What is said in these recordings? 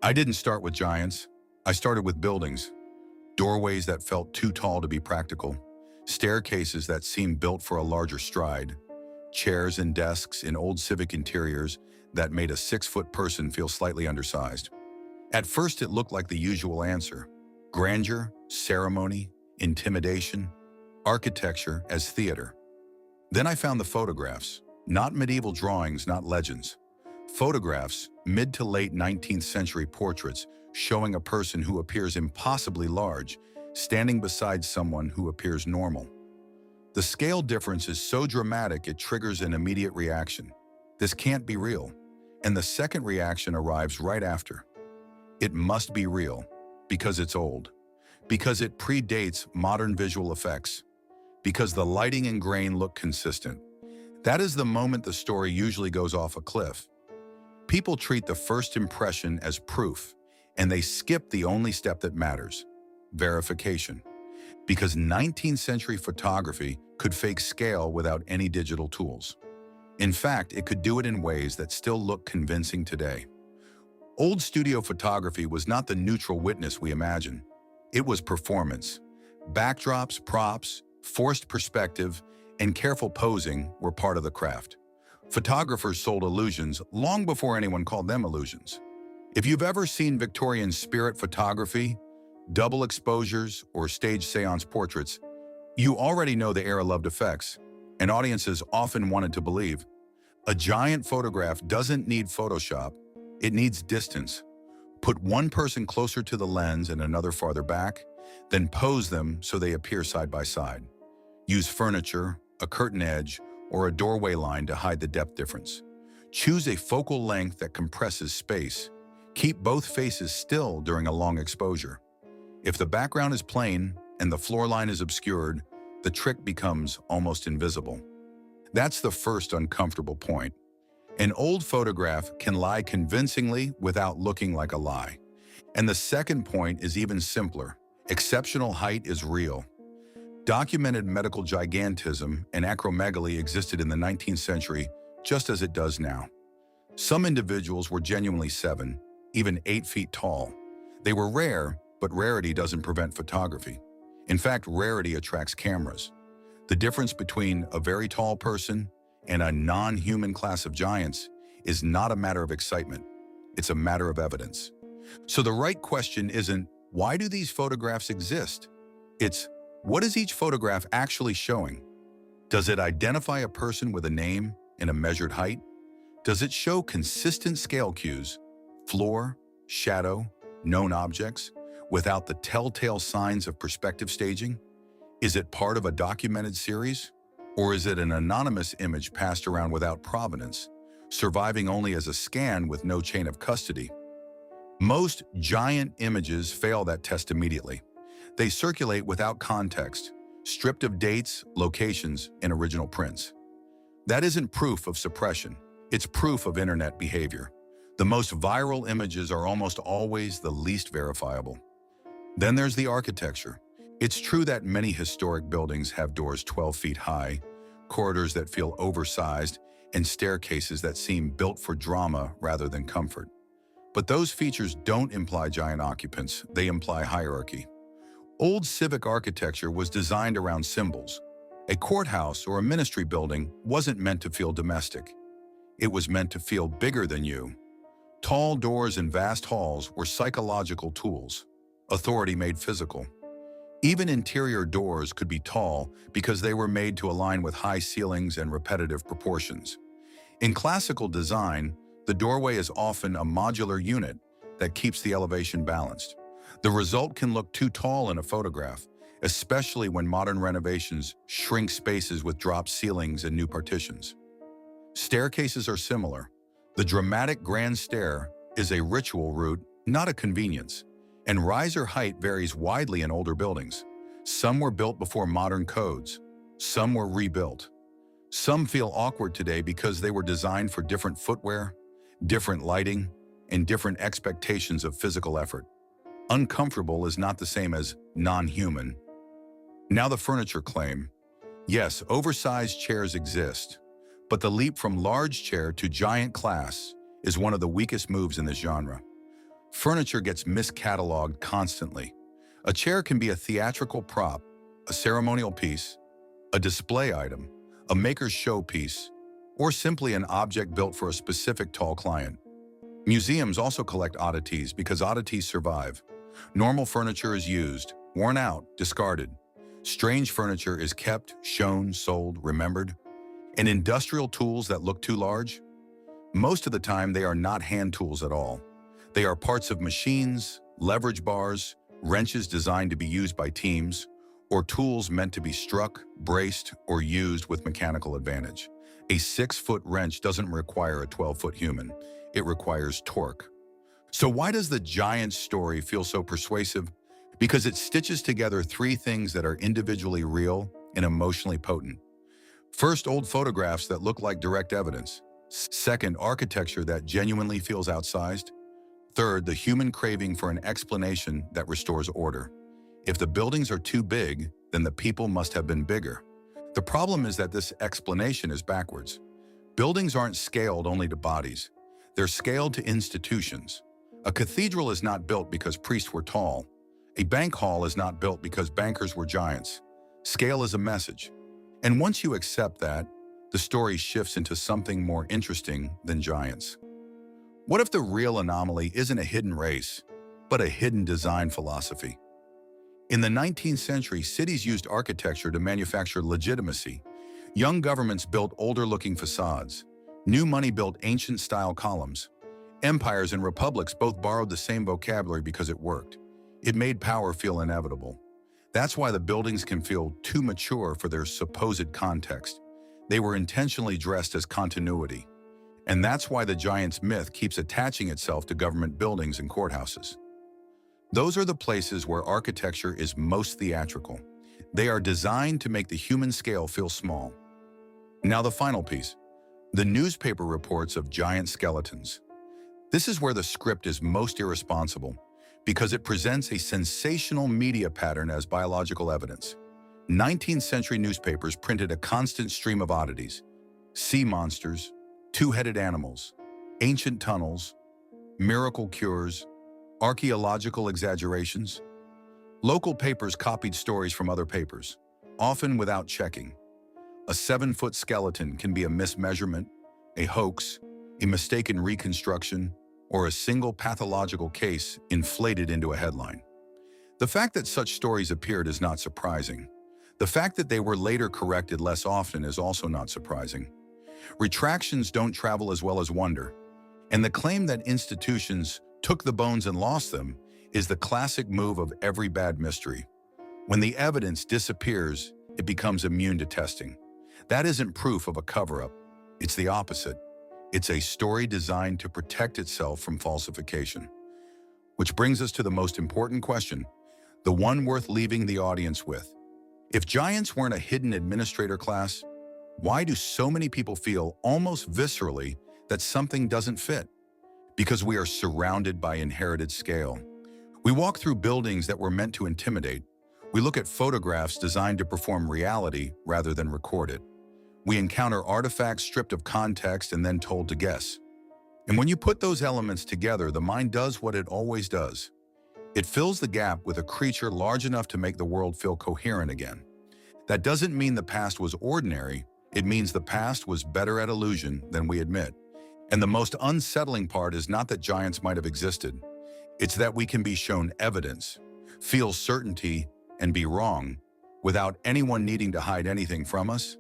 I didn't start with giants. I started with buildings, doorways that felt too tall to be practical, staircases that seemed built for a larger stride, chairs and desks in old civic interiors that made a 6-foot person feel slightly undersized. At first, it looked like the usual answer: grandeur, ceremony, intimidation, architecture as theater. Then I found the photographs, not medieval drawings, not legends. Photographs, mid to late 19th century portraits showing a person who appears impossibly large, standing beside someone who appears normal. The scale difference is so dramatic it triggers an immediate reaction. This can't be real. And the second reaction arrives right after. It must be real, because it's old, because it predates modern visual effects, because the lighting and grain look consistent. That is the moment the story usually goes off a cliff. People treat the first impression as proof, and they skip the only step that matters: verification. Because 19th century photography could fake scale without any digital tools. In fact, it could do it in ways that still look convincing today. Old studio photography was not the neutral witness we imagine. It was performance. Backdrops, props, forced perspective, and careful posing were part of the craft. Photographers sold illusions long before anyone called them illusions. If you've ever seen Victorian spirit photography, double exposures, or stage seance portraits, you already know the era loved effects, and audiences often wanted to believe. A giant photograph doesn't need Photoshop, it needs distance. Put one person closer to the lens and another farther back, then pose them so they appear side by side. Use furniture, a curtain edge, or a doorway line to hide the depth difference. Choose a focal length that compresses space. Keep both faces still during a long exposure. If the background is plain and the floor line is obscured, the trick becomes almost invisible. That's the first uncomfortable point. An old photograph can lie convincingly without looking like a lie. And the second point is even simpler. Exceptional height is real. Documented medical gigantism and acromegaly existed in the 19th century just as it does now. Some individuals were genuinely 7, even 8 feet tall. They were rare, but rarity doesn't prevent photography. In fact, rarity attracts cameras. The difference between a very tall person and a non-human class of giants is not a matter of excitement. It's a matter of evidence. So the right question isn't, why do these photographs exist? It's, what is each photograph actually showing? Does it identify a person with a name and a measured height? Does it show consistent scale cues, floor, shadow, known objects, without the telltale signs of perspective staging? Is it part of a documented series? Or is it an anonymous image passed around without provenance, surviving only as a scan with no chain of custody? Most giant images fail that test immediately. They circulate without context, stripped of dates, locations, and original prints. That isn't proof of suppression. It's proof of internet behavior. The most viral images are almost always the least verifiable. Then there's the architecture. It's true that many historic buildings have doors 12 feet high, corridors that feel oversized, and staircases that seem built for drama rather than comfort. But those features don't imply giant occupants, they imply hierarchy. Old civic architecture was designed around symbols. A courthouse or a ministry building wasn't meant to feel domestic. It was meant to feel bigger than you. Tall doors and vast halls were psychological tools, authority made physical. Even interior doors could be tall because they were made to align with high ceilings and repetitive proportions. In classical design, the doorway is often a modular unit that keeps the elevation balanced. The result can look too tall in a photograph, especially when modern renovations shrink spaces with dropped ceilings and new partitions. Staircases are similar. The dramatic grand stair is a ritual route, not a convenience. And riser height varies widely in older buildings. Some were built before modern codes. Some were rebuilt. Some feel awkward today because they were designed for different footwear, different lighting, and different expectations of physical effort. Uncomfortable is not the same as non-human. Now the furniture claim. Yes, oversized chairs exist, but the leap from large chair to giant class is one of the weakest moves in this genre. Furniture gets miscatalogued constantly. A chair can be a theatrical prop, a ceremonial piece, a display item, a maker's showpiece, or simply an object built for a specific tall client. Museums also collect oddities because oddities survive. Normal furniture is used, worn out, discarded. Strange furniture is kept, shown, sold, remembered. And industrial tools that look too large? Most of the time, they are not hand tools at all. They are parts of machines, leverage bars, wrenches designed to be used by teams, or tools meant to be struck, braced, or used with mechanical advantage. A 6-foot wrench doesn't require a 12-foot human. It requires torque. So why does the giant story feel so persuasive? Because it stitches together three things that are individually real and emotionally potent. First, old photographs that look like direct evidence. Second, architecture that genuinely feels outsized. Third, the human craving for an explanation that restores order. If the buildings are too big, then the people must have been bigger. The problem is that this explanation is backwards. Buildings aren't scaled only to bodies. They're scaled to institutions. A cathedral is not built because priests were tall. A bank hall is not built because bankers were giants. Scale is a message. And once you accept that, the story shifts into something more interesting than giants. What if the real anomaly isn't a hidden race, but a hidden design philosophy? In the 19th century, cities used architecture to manufacture legitimacy. Young governments built older-looking facades. New money built ancient-style columns. Empires and republics both borrowed the same vocabulary because it worked. It made power feel inevitable. That's why the buildings can feel too mature for their supposed context. They were intentionally dressed as continuity. And that's why the giants myth keeps attaching itself to government buildings and courthouses. Those are the places where architecture is most theatrical. They are designed to make the human scale feel small. Now the final piece. The newspaper reports of giant skeletons. This is where the script is most irresponsible, because it presents a sensational media pattern as biological evidence. 19th century newspapers printed a constant stream of oddities: sea monsters, two-headed animals, ancient tunnels, miracle cures, archaeological exaggerations. Local papers copied stories from other papers, often without checking. A 7-foot skeleton can be a mismeasurement, a hoax, a mistaken reconstruction, or a single pathological case inflated into a headline. The fact that such stories appeared is not surprising. The fact that they were later corrected less often is also not surprising. Retractions don't travel as well as wonder, and the claim that institutions took the bones and lost them is the classic move of every bad mystery. When the evidence disappears, it becomes immune to testing. That isn't proof of a cover-up. It's the opposite. It's a story designed to protect itself from falsification. Which brings us to the most important question, the one worth leaving the audience with. If giants weren't a hidden administrator class, why do so many people feel almost viscerally that something doesn't fit? Because we are surrounded by inherited scale. We walk through buildings that were meant to intimidate. We look at photographs designed to perform reality rather than record it. We encounter artifacts stripped of context and then told to guess. And when you put those elements together, the mind does what it always does. It fills the gap with a creature large enough to make the world feel coherent again. That doesn't mean the past was ordinary. It means the past was better at illusion than we admit. And the most unsettling part is not that giants might have existed. It's that we can be shown evidence, feel certainty, and be wrong without anyone needing to hide anything from us.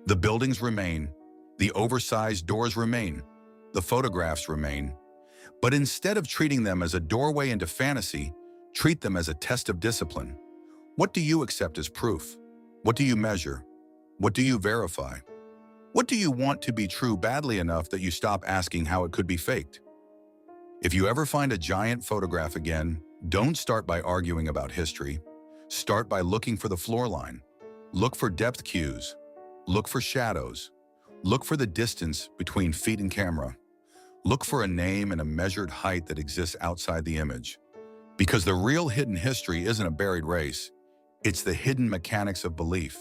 The buildings remain, the oversized doors remain, the photographs remain. But instead of treating them as a doorway into fantasy, treat them as a test of discipline. What do you accept as proof? What do you measure? What do you verify? What do you want to be true badly enough that you stop asking how it could be faked? If you ever find a giant photograph again, don't start by arguing about history. Start by looking for the floor line. Look for depth cues. Look for shadows. Look for the distance between feet and camera. Look for a name and a measured height that exists outside the image. Because the real hidden history isn't a buried race. It's the hidden mechanics of belief.